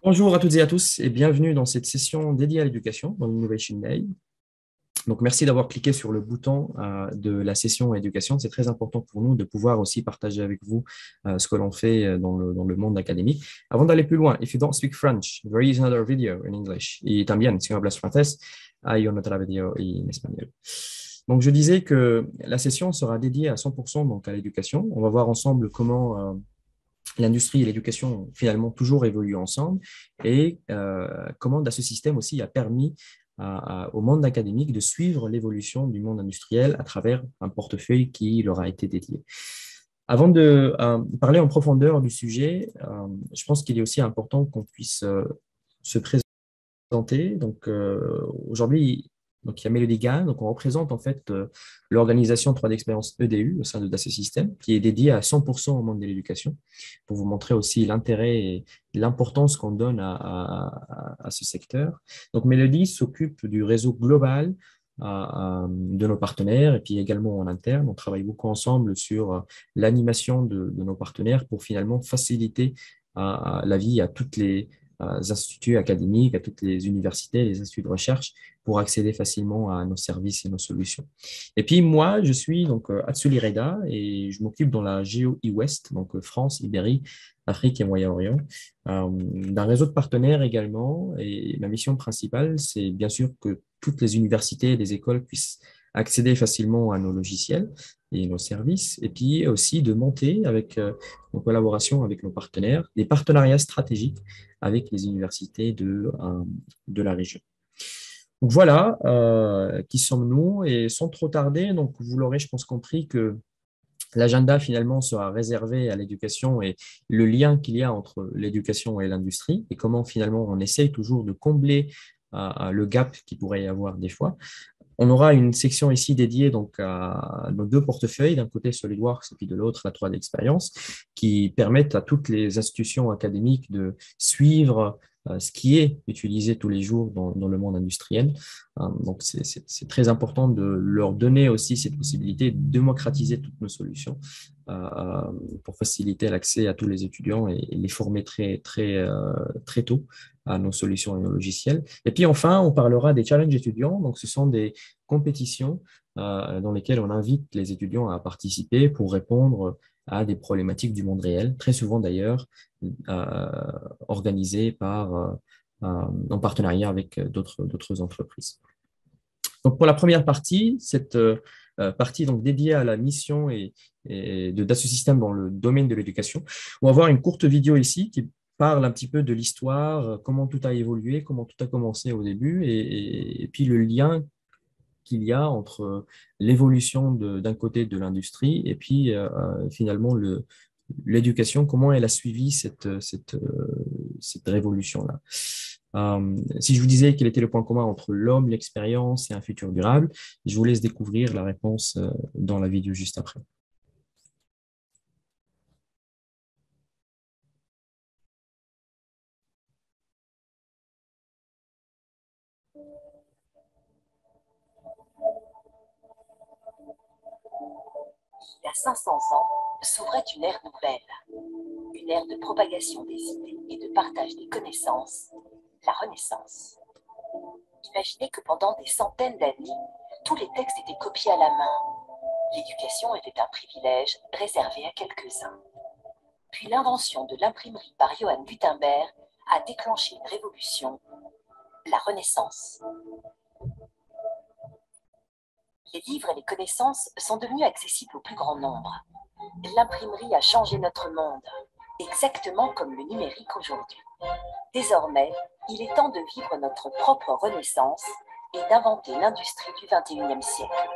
Bonjour à toutes et à tous et bienvenue dans cette session dédiée à l'éducation dans l'Innovation Day. Donc, merci d'avoir cliqué sur le bouton de la session éducation. C'est très important pour nous de pouvoir aussi partager avec vous ce que l'on fait dans le monde académique. Avant d'aller plus loin, if you don't speak French, there is another video in English. Y también, si no hablas francés, hay una otra video en espagnol. Donc, je disais que la session sera dédiée à 100% donc, à l'éducation. On va voir ensemble comment l'industrie et l'éducation ont finalement toujours évolué ensemble et comment ce système aussi a permis au monde académique de suivre l'évolution du monde industriel à travers un portefeuille qui leur a été dédié. Avant de parler en profondeur du sujet, je pense qu'il est aussi important qu'on puisse se présenter. Donc, aujourd'hui, donc, il y a Melody Gann. Donc, on représente en fait l'organisation 3D Expérience EDU au sein de Dassault Systèmes, qui est dédiée à 100% au monde de l'éducation, pour vous montrer aussi l'intérêt et l'importance qu'on donne à ce secteur. Donc, Melody s'occupe du réseau global de nos partenaires et puis également en interne. On travaille beaucoup ensemble sur l'animation de nos partenaires pour finalement faciliter la vie à toutes les instituts académiques, à toutes les universités, les instituts de recherche pour accéder facilement à nos services et nos solutions. Et puis moi, je suis donc Atsuli Reda et je m'occupe dans la Géo e-West, donc France, Ibérie, Afrique et Moyen-Orient, d'un réseau de partenaires également. Et ma mission principale, c'est bien sûr que toutes les universités et les écoles puissent accéder facilement à nos logiciels et nos services, et puis aussi de monter avec en collaboration avec nos partenaires, des partenariats stratégiques avec les universités de la région. Donc voilà, qui sommes-nous? Et sans trop tarder, donc vous l'aurez, je pense, compris que l'agenda finalement sera réservé à l'éducation et le lien qu'il y a entre l'éducation et l'industrie et comment finalement on essaye toujours de combler le gap qu'il pourrait y avoir des fois. On aura une section ici dédiée donc à nos deux portefeuilles, d'un côté SolidWorks et puis de l'autre la 3D Experience, qui permettent à toutes les institutions académiques de suivre ce qui est utilisé tous les jours dans le monde industriel. Donc, c'est très important de leur donner aussi cette possibilité de démocratiser toutes nos solutions pour faciliter l'accès à tous les étudiants et les former très tôt à nos solutions et nos logiciels. Et puis enfin, on parlera des challenges étudiants. Donc, ce sont des compétitions dans lesquelles on invite les étudiants à participer pour répondre à des problématiques du monde réel, très souvent d'ailleurs organisées en partenariat avec d'autres entreprises. Donc pour la première partie, cette partie donc dédiée à la mission et de Dassault Systèmes dans le domaine de l'éducation, on va voir une courte vidéo ici qui parle un petit peu de l'histoire, comment tout a évolué, comment tout a commencé au début, et puis le lien qu'il y a entre l'évolution d'un côté de l'industrie et puis finalement l'éducation, comment elle a suivi cette révolution-là. Si je vous disais quel était le point commun entre l'homme, l'expérience et un futur durable, je vous laisse découvrir la réponse dans la vidéo juste après. Il y a 500 ans, s'ouvrait une ère nouvelle, une ère de propagation des idées et de partage des connaissances, la Renaissance. Imaginez que pendant des centaines d'années, tous les textes étaient copiés à la main. L'éducation était un privilège réservé à quelques-uns. Puis l'invention de l'imprimerie par Johann Gutenberg a déclenché une révolution, la Renaissance. Les livres et les connaissances sont devenus accessibles au plus grand nombre. L'imprimerie a changé notre monde, exactement comme le numérique aujourd'hui. Désormais, il est temps de vivre notre propre renaissance et d'inventer l'industrie du XXIe siècle.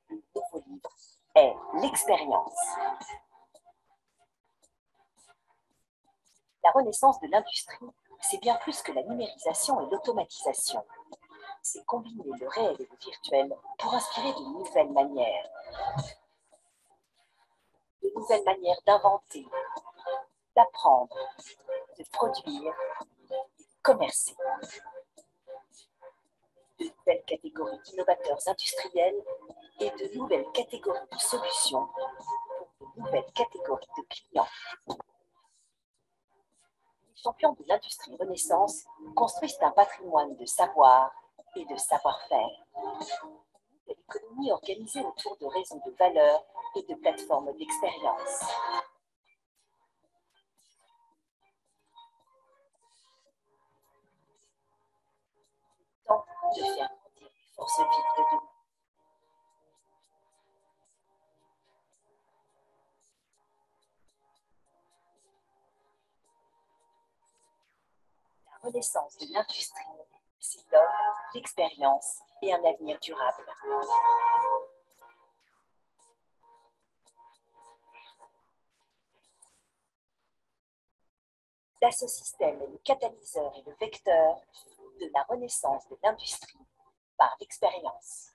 Le nouveau livre est l'expérience. La renaissance de l'industrie, c'est bien plus que la numérisation et l'automatisation. C'est combiner le réel et le virtuel pour inspirer de nouvelles manières. De nouvelles manières d'inventer, d'apprendre, de produire et de commercer. De nouvelles catégories d'innovateurs industriels et de nouvelles catégories de solutions pour de nouvelles catégories de clients. champions de l'industrie Renaissance construisent un patrimoine de savoir et de savoir-faire. Une économie organisée autour de réseaux de valeurs et de plateformes d'expérience. Temps de faire grandir les forces vives de demain. La renaissance de l'industrie, c'est l'homme, l'expérience et un avenir durable. L'assosystème est le catalyseur et le vecteur de la renaissance de l'industrie par l'expérience.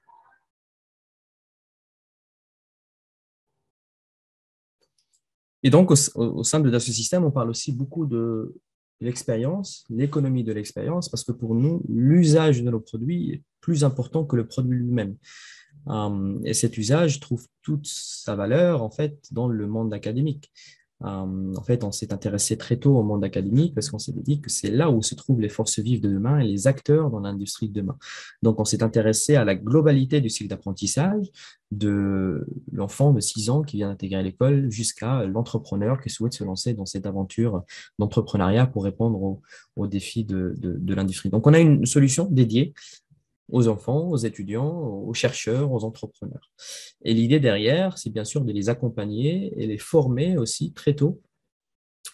Et donc, au sein de ce système, on parle aussi beaucoup de l'expérience, l'économie de l'expérience, parce que pour nous, l'usage de nos produits est plus important que le produit lui-même. Et cet usage trouve toute sa valeur, en fait, dans le monde académique. En fait, on s'est intéressé très tôt au monde académique parce qu'on s'est dit que c'est là où se trouvent les forces vives de demain et les acteurs dans l'industrie de demain. Donc, on s'est intéressé à la globalité du cycle d'apprentissage de l'enfant de 6 ans qui vient d'intégrer l'école jusqu'à l'entrepreneur qui souhaite se lancer dans cette aventure d'entrepreneuriat pour répondre aux défis de l'industrie. Donc, on a une solution dédiée aux enfants, aux étudiants, aux chercheurs, aux entrepreneurs. Et l'idée derrière, c'est bien sûr de les accompagner et les former aussi très tôt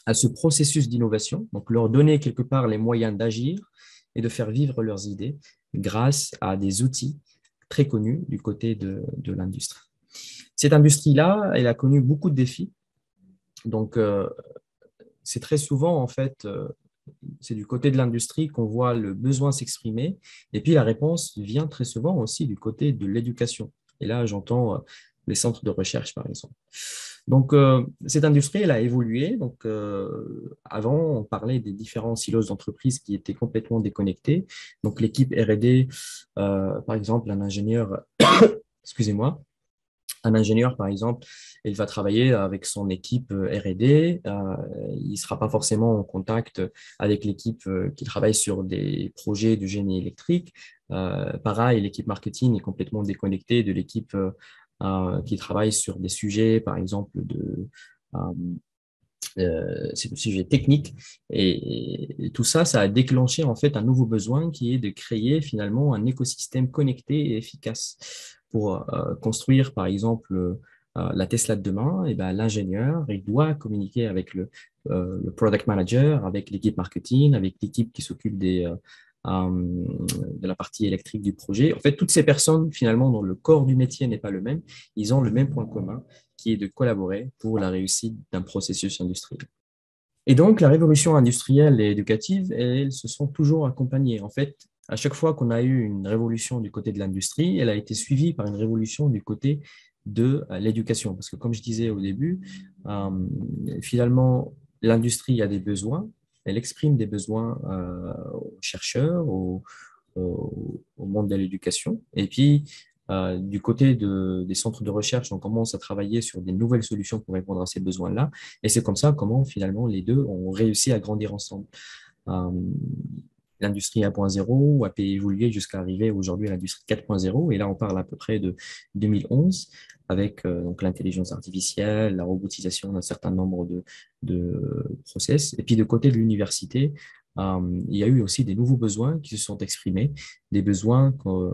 à ce processus d'innovation, donc leur donner quelque part les moyens d'agir et de faire vivre leurs idées grâce à des outils très connus du côté de l'industrie. Cette industrie-là, elle a connu beaucoup de défis. Donc, c'est très souvent, en fait, c'est du côté de l'industrie qu'on voit le besoin s'exprimer. Et puis la réponse vient très souvent aussi du côté de l'éducation. Et là, j'entends les centres de recherche, par exemple. Donc, cette industrie, elle a évolué. Donc, avant, on parlait des différents silos d'entreprise qui étaient complètement déconnectés. Donc, l'équipe R&D, par exemple, un ingénieur, excusez-moi, un ingénieur, par exemple, il va travailler avec son équipe R&D. Il ne sera pas forcément en contact avec l'équipe qui travaille sur des projets de génie électrique. Pareil, l'équipe marketing est complètement déconnectée de l'équipe qui travaille sur des sujets, par exemple, c'est le sujet technique. Et tout ça, ça a déclenché en fait un nouveau besoin qui est de créer finalement un écosystème connecté et efficace pour construire, par exemple, la Tesla de demain. Et ben, l'ingénieur, il doit communiquer avec le product manager, avec l'équipe marketing, avec l'équipe qui s'occupe de la partie électrique du projet. En fait, toutes ces personnes, finalement, dont le corps du métier n'est pas le même, ils ont le même point commun, qui est de collaborer pour la réussite d'un processus industriel. Et donc, la révolution industrielle et éducative, elles se sont toujours accompagnées. En fait, à chaque fois qu'on a eu une révolution du côté de l'industrie, elle a été suivie par une révolution du côté de l'éducation. Parce que, comme je disais au début, finalement, l'industrie a des besoins, elle exprime des besoins aux chercheurs, au monde de l'éducation. Et puis, du côté des centres de recherche, on commence à travailler sur des nouvelles solutions pour répondre à ces besoins-là. Et c'est comme ça comment finalement les deux ont réussi à grandir ensemble. Euh, L'industrie 1.0 a pu évoluer jusqu'à arriver aujourd'hui à l'industrie 4.0. Et là, on parle à peu près de 2011 avec donc l'intelligence artificielle, la robotisation d'un certain nombre de process. Et puis, de côté de l'université, il y a eu aussi des nouveaux besoins qui se sont exprimés, des besoins que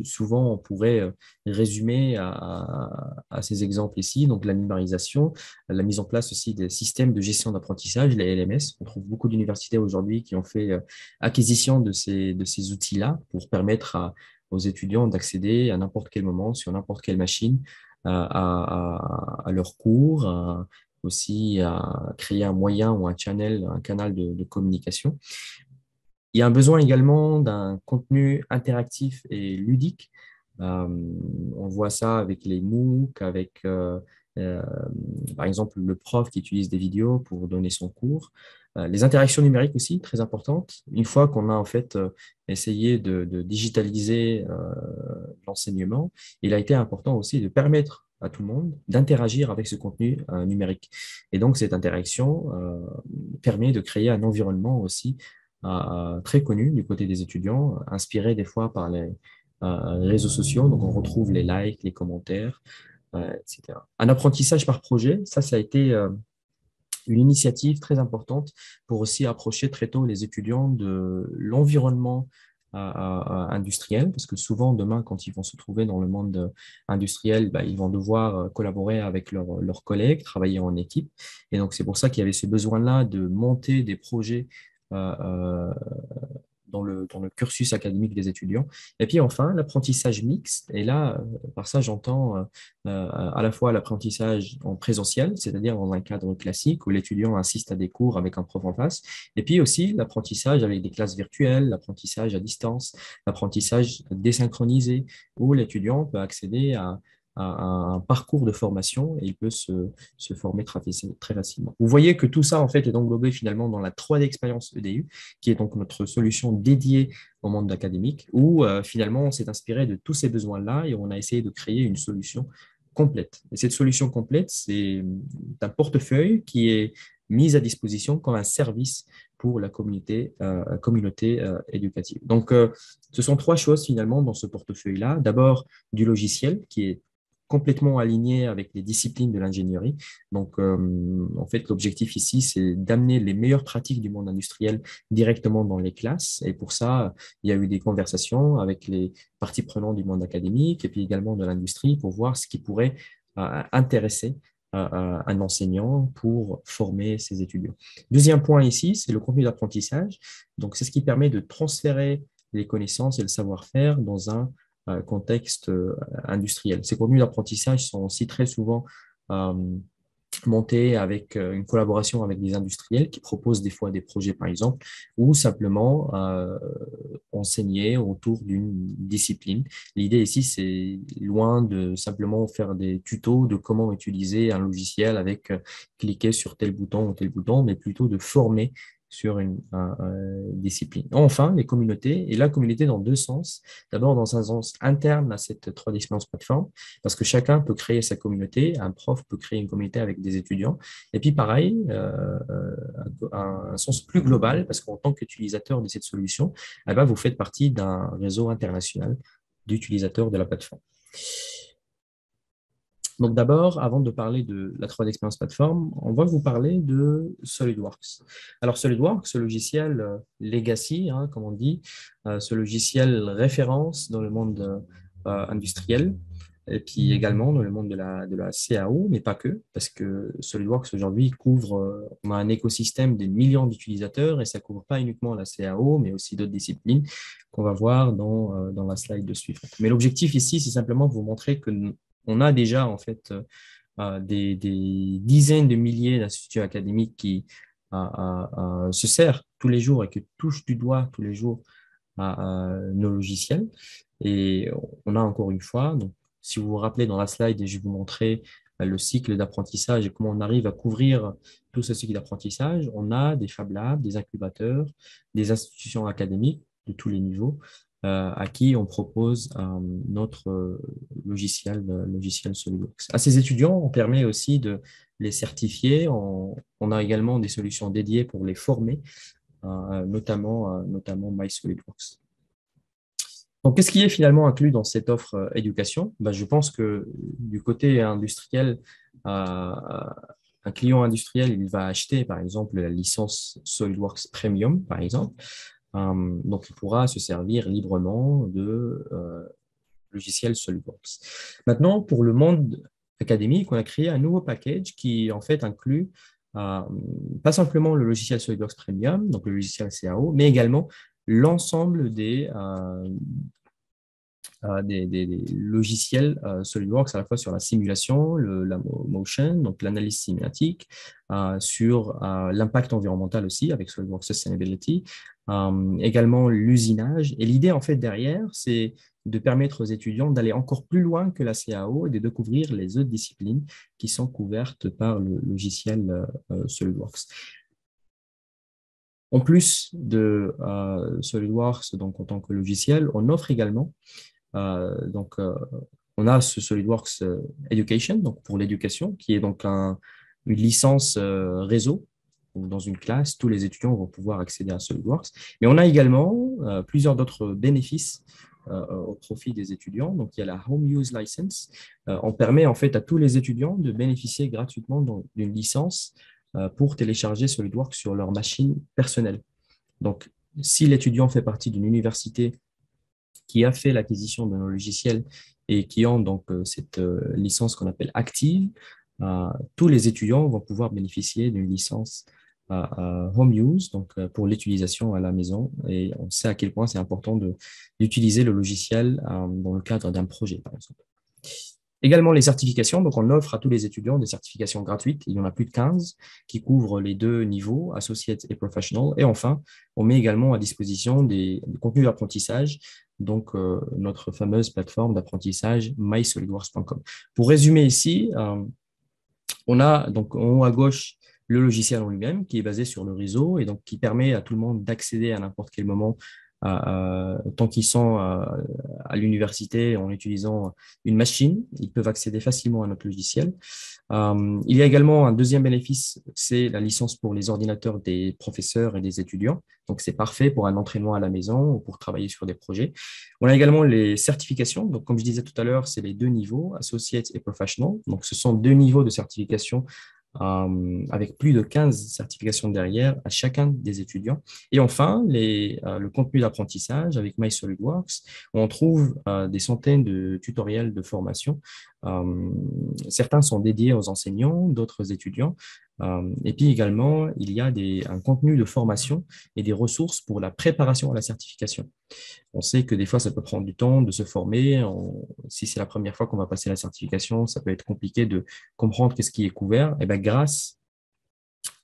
souvent on pourrait résumer à ces exemples ici, donc la numérisation, la mise en place aussi des systèmes de gestion d'apprentissage, les LMS. On trouve beaucoup d'universités aujourd'hui qui ont fait acquisition de ces outils-là pour permettre aux étudiants d'accéder à n'importe quel moment, sur n'importe quelle machine, à leurs cours, aussi à créer un moyen ou un channel, un canal de communication. Il y a un besoin également d'un contenu interactif et ludique. Euh, on voit ça avec les MOOC, avec euh, par exemple le prof qui utilise des vidéos pour donner son cours. Les interactions numériques aussi, très importantes. Une fois qu'on a en fait essayé de digitaliser l'enseignement, il a été important aussi de permettre à tout le monde d'interagir avec ce contenu numérique. Et donc, cette interaction permet de créer un environnement aussi très connu du côté des étudiants, inspiré des fois par les réseaux sociaux. Donc, on retrouve les likes, les commentaires, etc. Un apprentissage par projet, ça a été une initiative très importante pour aussi approcher très tôt les étudiants de l'environnement industriel, parce que souvent, demain, quand ils vont se trouver dans le monde industriel, bah, ils vont devoir collaborer avec leurs collègues, travailler en équipe. Et donc, c'est pour ça qu'il y avait ce besoin-là de monter des projets euh, euh, dans le cursus académique des étudiants. Et puis enfin, l'apprentissage mixte. Et là, par ça, j'entends à la fois l'apprentissage en présentiel, c'est-à-dire dans un cadre classique où l'étudiant assiste à des cours avec un prof en face, et puis aussi l'apprentissage avec des classes virtuelles, l'apprentissage à distance, l'apprentissage désynchronisé, où l'étudiant peut accéder à un parcours de formation et il peut se former très facilement. Vous voyez que tout ça, en fait, est englobé finalement dans la 3D expérience EDU, qui est donc notre solution dédiée au monde académique, où finalement on s'est inspiré de tous ces besoins-là et on a essayé de créer une solution complète. Et cette solution complète, c'est un portefeuille qui est mis à disposition comme un service pour la communauté éducative. Donc, ce sont trois choses finalement dans ce portefeuille-là. D'abord, du logiciel qui est complètement aligné avec les disciplines de l'ingénierie. Donc, en fait, l'objectif ici, c'est d'amener les meilleures pratiques du monde industriel directement dans les classes. Et pour ça, il y a eu des conversations avec les parties prenantes du monde académique et puis également de l'industrie pour voir ce qui pourrait intéresser un enseignant pour former ses étudiants. Deuxième point ici, c'est le contenu d'apprentissage. Donc, c'est ce qui permet de transférer les connaissances et le savoir-faire dans un contexte industriel. Ces contenus d'apprentissage sont aussi très souvent euh, montés avec une collaboration avec des industriels qui proposent des fois des projets, par exemple, ou simplement enseigner autour d'une discipline. L'idée ici, c'est loin de simplement faire des tutos de comment utiliser un logiciel avec cliquer sur tel bouton ou tel bouton, mais plutôt de former sur une discipline. Enfin, les communautés, et la communauté dans deux sens. D'abord, dans un sens interne à cette 3D Experience plateforme, parce que chacun peut créer sa communauté, un prof peut créer une communauté avec des étudiants. Et puis pareil, un sens plus global, parce qu'en tant qu'utilisateur de cette solution, eh ben, vous faites partie d'un réseau international d'utilisateurs de la plateforme. Donc d'abord, avant de parler de la 3D Experience Platform, on va vous parler de SolidWorks. Alors SolidWorks, ce logiciel legacy, hein, comme on dit, ce logiciel référence dans le monde industriel, et puis également dans le monde de la CAO, mais pas que, parce que SolidWorks aujourd'hui couvre on a un écosystème de millions d'utilisateurs et ça couvre pas uniquement la CAO, mais aussi d'autres disciplines qu'on va voir dans la slide suivante. Mais l'objectif ici, c'est simplement de vous montrer que on a déjà en fait des dizaines de milliers d'instituts académiques qui se servent tous les jours et qui touchent du doigt tous les jours à nos logiciels. Et on a encore une fois, donc, si vous vous rappelez dans la slide, je vais vous montrer le cycle d'apprentissage et comment on arrive à couvrir tout ce cycle d'apprentissage. On a des Fab Labs, des incubateurs, des institutions académiques de tous les niveaux à qui on propose notre logiciel SolidWorks. À ces étudiants, on permet aussi de les certifier. On a également des solutions dédiées pour les former, notamment MySolidWorks. Donc, qu'est-ce qui est finalement inclus dans cette offre éducation? Ben, je pense que du côté industriel, un client industriel, il va acheter par exemple la licence SolidWorks Premium, par exemple. Donc, il pourra se servir librement de logiciel SolidWorks. Maintenant, pour le monde académique, on a créé un nouveau package qui en fait inclut pas simplement le logiciel SolidWorks Premium, donc le logiciel CAO, mais également l'ensemble des logiciels SolidWorks à la fois sur la simulation, la motion, donc l'analyse cinématique, sur l'impact environnemental aussi avec SolidWorks Sustainability, également l'usinage. Et l'idée en fait derrière, c'est de permettre aux étudiants d'aller encore plus loin que la CAO et de découvrir les autres disciplines qui sont couvertes par le logiciel SolidWorks. En plus de SolidWorks donc, en tant que logiciel, on offre également On a ce SolidWorks Education, donc pour l'éducation, qui est donc une licence réseau. Donc, dans une classe, tous les étudiants vont pouvoir accéder à SolidWorks. Mais on a également plusieurs d'autres bénéfices au profit des étudiants. Donc, il y a la Home Use License. On permet en fait à tous les étudiants de bénéficier gratuitement d'une licence pour télécharger SolidWorks sur leur machine personnelle. Donc, si l'étudiant fait partie d'une université qui a fait l'acquisition de nos logiciels et qui ont donc cette licence qu'on appelle active, tous les étudiants vont pouvoir bénéficier d'une licence home use, donc pour l'utilisation à la maison. Et on sait à quel point c'est important d'utiliser le logiciel dans le cadre d'un projet, par exemple. Également les certifications, donc on offre à tous les étudiants des certifications gratuites, il y en a plus de 15 qui couvrent les deux niveaux, Associate et Professional. Et enfin, on met également à disposition des contenus d'apprentissage, donc notre fameuse plateforme d'apprentissage mysolidworks.com. Pour résumer ici, on a donc en haut à gauche le logiciel en lui-même qui est basé sur le réseau et donc qui permet à tout le monde d'accéder à n'importe quel moment tant qu'ils sont à l'université en utilisant une machine, ils peuvent accéder facilement à notre logiciel. Il y a également un deuxième bénéfice, c'est la licence pour les ordinateurs des professeurs et des étudiants. Donc, c'est parfait pour un entraînement à la maison ou pour travailler sur des projets. On a également les certifications. Donc, comme je disais tout à l'heure, c'est les deux niveaux, Associate et Professional. Donc, ce sont deux niveaux de certification avec plus de 15 certifications derrière à chacun des étudiants. Et enfin, le contenu d'apprentissage avec MySolidWorks, où on trouve des centaines de tutoriels de formation. Certains sont dédiés aux enseignants, d'autres étudiants. Et puis également, il y a un contenu de formation et des ressources pour la préparation à la certification. On sait que des fois, ça peut prendre du temps de se former. Si c'est la première fois qu'on va passer la certification, ça peut être compliqué de comprendre qu'est-ce qui est couvert. Et bien, grâce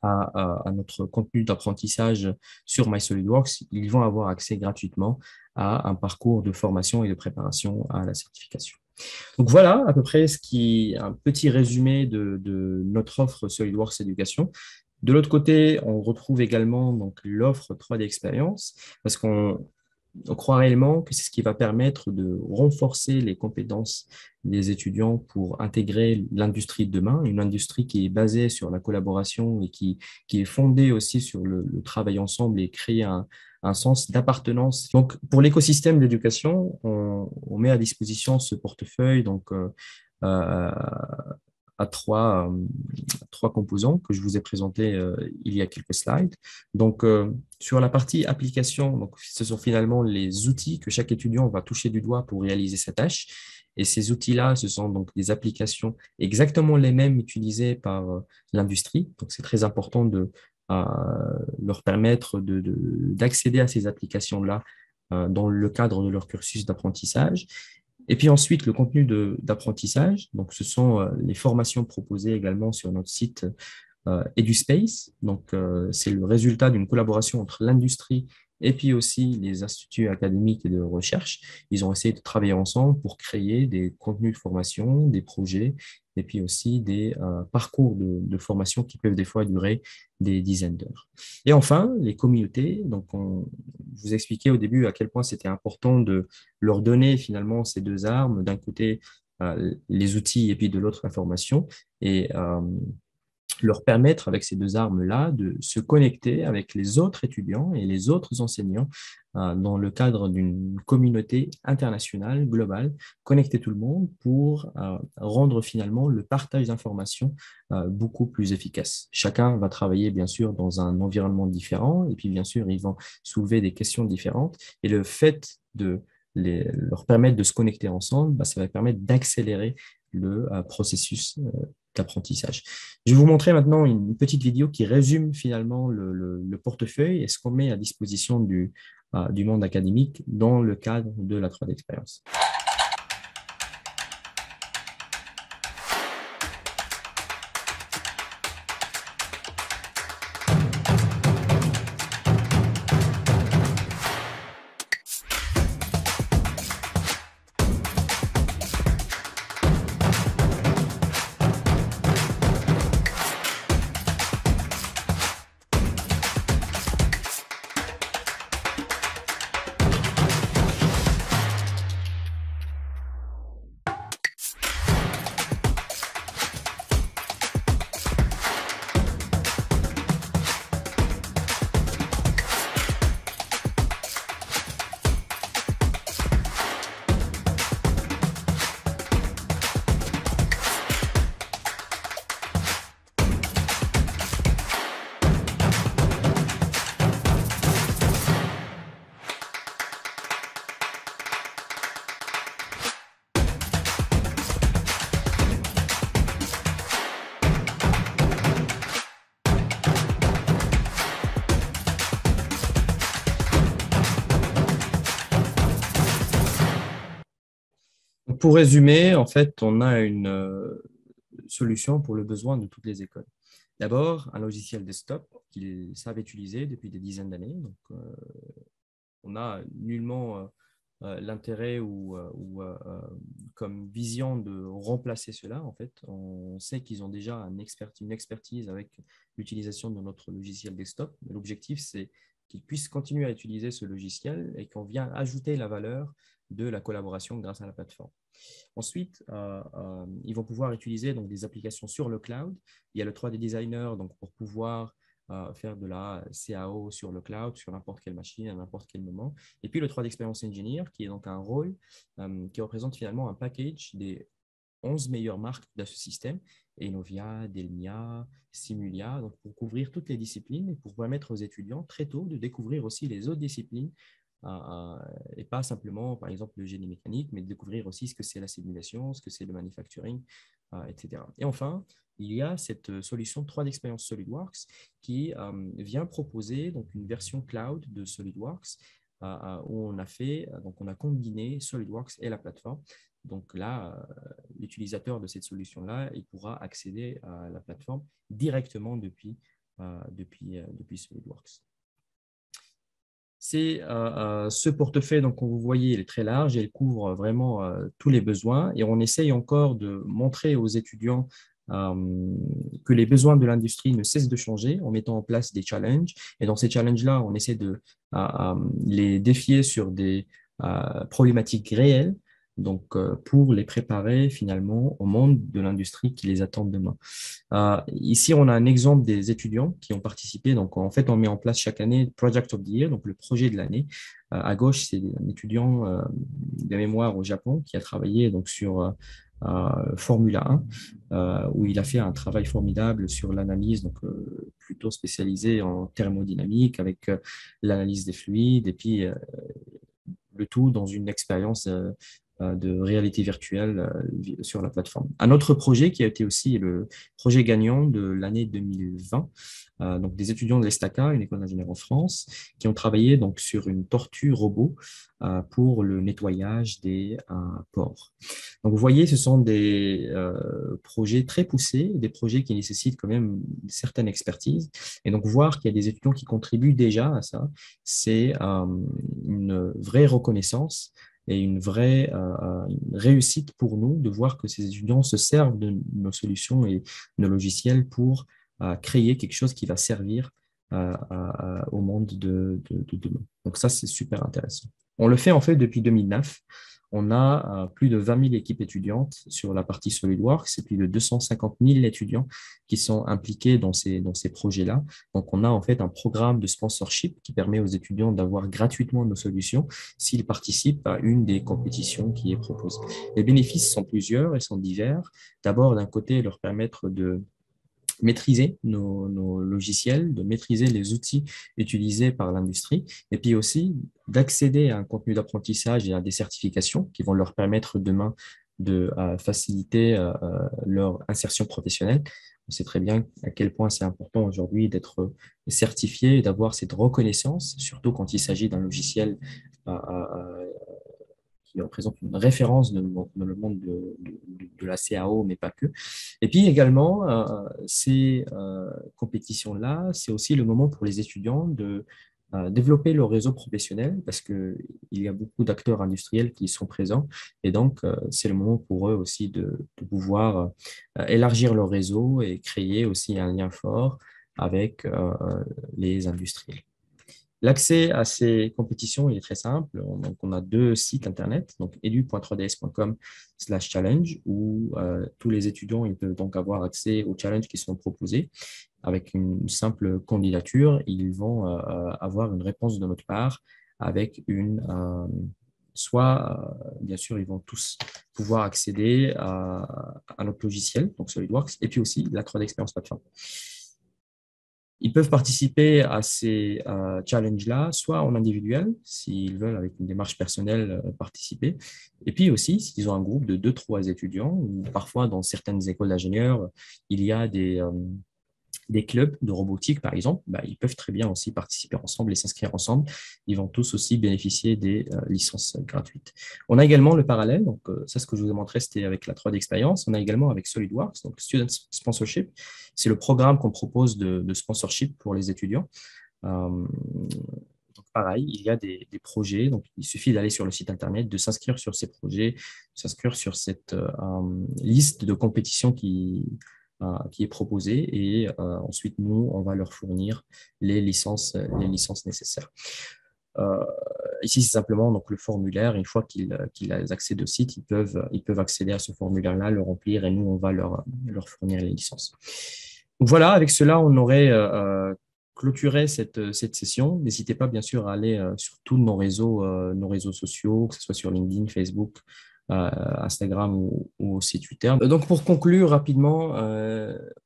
à notre contenu d'apprentissage sur MySolidWorks, ils vont avoir accès gratuitement à un parcours de formation et de préparation à la certification. Donc voilà à peu près un petit résumé de notre offre SolidWorks Éducation. De l'autre côté, on retrouve également donc l'offre 3D Experience parce qu'on croit réellement que c'est ce qui va permettre de renforcer les compétences des étudiants pour intégrer l'industrie de demain, une industrie qui est basée sur la collaboration et qui est fondée aussi sur le travail ensemble et créer un sens d'appartenance. Donc, pour l'écosystème d'éducation, on met à disposition ce portefeuille donc, à trois composants que je vous ai présentés il y a quelques slides. Donc, sur la partie application, donc, ce sont finalement les outils que chaque étudiant va toucher du doigt pour réaliser sa tâche. Et ces outils-là, ce sont donc des applications exactement les mêmes utilisées par l'industrie. Donc, c'est très important de leur permettre d'accéder à ces applications-là dans le cadre de leur cursus d'apprentissage. Et puis ensuite, le contenu d'apprentissage. Donc, ce sont les formations proposées également sur notre site EduSpace. Donc, c'est le résultat d'une collaboration entre l'industrie et puis aussi les instituts académiques et de recherche. Ils ont essayé de travailler ensemble pour créer des contenus de formation, des projets, et puis aussi des parcours de formation qui peuvent des fois durer des dizaines d'heures. Et enfin, les communautés. Donc, je vous expliquais au début à quel point c'était important de leur donner finalement ces deux armes, d'un côté les outils et puis de l'autre la formation. Et leur permettre, avec ces deux armes-là, de se connecter avec les autres étudiants et les autres enseignants dans le cadre d'une communauté internationale, globale, connecter tout le monde pour rendre finalement le partage d'informations beaucoup plus efficace. Chacun va travailler, bien sûr, dans un environnement différent et puis, bien sûr, ils vont soulever des questions différentes. Et le fait de leur permettre de se connecter ensemble, ça va permettre d'accélérer le processus d'apprentissage. Je vais vous montrer maintenant une petite vidéo qui résume finalement le portefeuille et ce qu'on met à disposition du monde académique dans le cadre de la 3D Experience. pour résumer, en fait, on a une solution pour le besoin de toutes les écoles. D'abord, un logiciel desktop qu'ils savent utiliser depuis des dizaines d'années. Donc, on n'a nullement l'intérêt comme vision de remplacer cela. En fait, on sait qu'ils ont déjà une expertise avec l'utilisation de notre logiciel desktop. L'objectif, c'est qu'ils puissent continuer à utiliser ce logiciel et qu'on vient ajouter la valeur de la collaboration grâce à la plateforme. Ensuite, ils vont pouvoir utiliser donc, des applications sur le cloud. Il y a le 3D Designer donc, pour pouvoir faire de la CAO sur le cloud, sur n'importe quelle machine, à n'importe quel moment. Et puis le 3D Experience Engineer, qui est donc un rôle qui représente finalement un package des 11 meilleures marques de ce système, Enovia, Delmia, Simulia, donc pour couvrir toutes les disciplines et pour permettre aux étudiants très tôt de découvrir aussi les autres disciplines et pas simplement, par exemple, le génie mécanique, mais de découvrir aussi ce que c'est la simulation, ce que c'est le manufacturing, etc. Et enfin, il y a cette solution 3D Experience SolidWorks qui vient proposer donc, une version cloud de SolidWorks où on a combiné SolidWorks et la plateforme. Donc là, l'utilisateur de cette solution-là, il pourra accéder à la plateforme directement depuis SolidWorks. C'est ce portefeuille, donc, comme vous voyez, il est très large et il couvre vraiment tous les besoins. Et on essaye encore de montrer aux étudiants que les besoins de l'industrie ne cessent de changer en mettant en place des challenges. Et dans ces challenges-là, on essaie de les défier sur des problématiques réelles, donc pour les préparer finalement au monde de l'industrie qui les attend demain. Ici, on a un exemple des étudiants qui ont participé. Donc, en fait, on met en place chaque année Project of the Year, donc le projet de l'année. À gauche, c'est un étudiant de mémoire au Japon qui a travaillé donc, sur Formula 1, où il a fait un travail formidable sur l'analyse, donc plutôt spécialisée en thermodynamique, avec l'analyse des fluides, et puis le tout dans une expérience de réalité virtuelle sur la plateforme. Un autre projet qui a été aussi le projet gagnant de l'année 2020, donc des étudiants de l'ESTACA, une école d'ingénieurs en France, qui ont travaillé donc sur une tortue robot pour le nettoyage des ports. Donc vous voyez, ce sont des projets très poussés, des projets qui nécessitent quand même une certaine expertise. Et donc voir qu'il y a des étudiants qui contribuent déjà à ça, c'est une vraie reconnaissance et une vraie réussite pour nous de voir que ces étudiants se servent de nos solutions et nos logiciels pour créer quelque chose qui va servir au monde de demain. Donc ça, c'est super intéressant. On le fait en fait depuis 2009. On a plus de 20 000 équipes étudiantes sur la partie SolidWorks et plus de 250 000 étudiants qui sont impliqués dans ces projets-là. Donc, on a en fait un programme de sponsorship qui permet aux étudiants d'avoir gratuitement nos solutions s'ils participent à une des compétitions qui est proposée. Les bénéfices sont plusieurs et sont divers. D'abord, d'un côté, leur permettre de maîtriser nos logiciels, de maîtriser les outils utilisés par l'industrie, et puis aussi d'accéder à un contenu d'apprentissage et à des certifications qui vont leur permettre demain de faciliter leur insertion professionnelle. On sait très bien à quel point c'est important aujourd'hui d'être certifié et d'avoir cette reconnaissance, surtout quand il s'agit d'un logiciel qui représente une référence dans le monde de la CAO, mais pas que. Et puis également, ces compétitions-là, c'est aussi le moment pour les étudiants de développer leur réseau professionnel parce qu'il y a beaucoup d'acteurs industriels qui sont présents et donc c'est le moment pour eux aussi de pouvoir élargir leur réseau et créer aussi un lien fort avec les industriels. L'accès à ces compétitions il est très simple. Donc, on a deux sites internet, donc edu.3ds.com/challenge, où tous les étudiants ils peuvent donc avoir accès aux challenges qui sont proposés. Avec une simple candidature, ils vont avoir une réponse de notre part avec bien sûr, ils vont tous pouvoir accéder à notre logiciel, donc SolidWorks, et puis aussi la 3D Experience Platform. Ils peuvent participer à ces challenges-là, soit en individuel, s'ils veulent, avec une démarche personnelle, participer. Et puis aussi, s'ils ont un groupe de 2-3 étudiants, ou parfois dans certaines écoles d'ingénieurs, il y a des des clubs de robotique, par exemple, ils peuvent très bien aussi participer ensemble et s'inscrire ensemble. Ils vont tous aussi bénéficier des licences gratuites. On a également le parallèle, donc ça, ce que je vous ai montré, c'était avec la 3D Experience. On a également avec SolidWorks, donc Student Sponsorship. C'est le programme qu'on propose de sponsorship pour les étudiants. Donc pareil, il y a des projets, donc il suffit d'aller sur le site internet, de s'inscrire sur ces projets, de s'inscrire sur cette liste de compétitions qui est proposée et ensuite nous, on va leur fournir les licences nécessaires. Ici, c'est simplement donc, le formulaire. Une fois qu'ils accèdent au site, ils peuvent accéder à ce formulaire-là, le remplir et nous, on va leur fournir les licences. Donc, voilà, avec cela, on aurait clôturé cette session. N'hésitez pas, bien sûr, à aller sur tous nos réseaux sociaux, que ce soit sur LinkedIn, Facebook, Instagram ou aussi Twitter. Donc, pour conclure rapidement,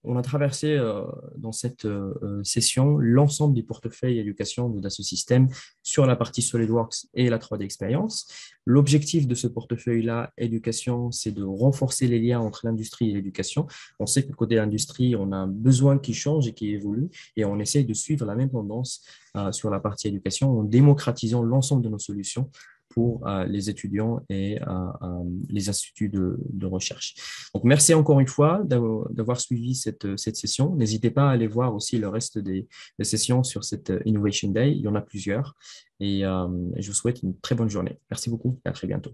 on a traversé dans cette session l'ensemble du portefeuille éducation de Dassault Systèmes sur la partie SolidWorks et la 3D Experience. L'objectif de ce portefeuille-là, éducation, c'est de renforcer les liens entre l'industrie et l'éducation. On sait que côté industrie, on a un besoin qui change et qui évolue et on essaye de suivre la même tendance sur la partie éducation en démocratisant l'ensemble de nos solutions pour les étudiants et les instituts de recherche. Donc, merci encore une fois d'avoir suivi cette session. N'hésitez pas à aller voir aussi le reste des sessions sur cette Innovation Day. Il y en a plusieurs et je vous souhaite une très bonne journée. Merci beaucoup et à très bientôt.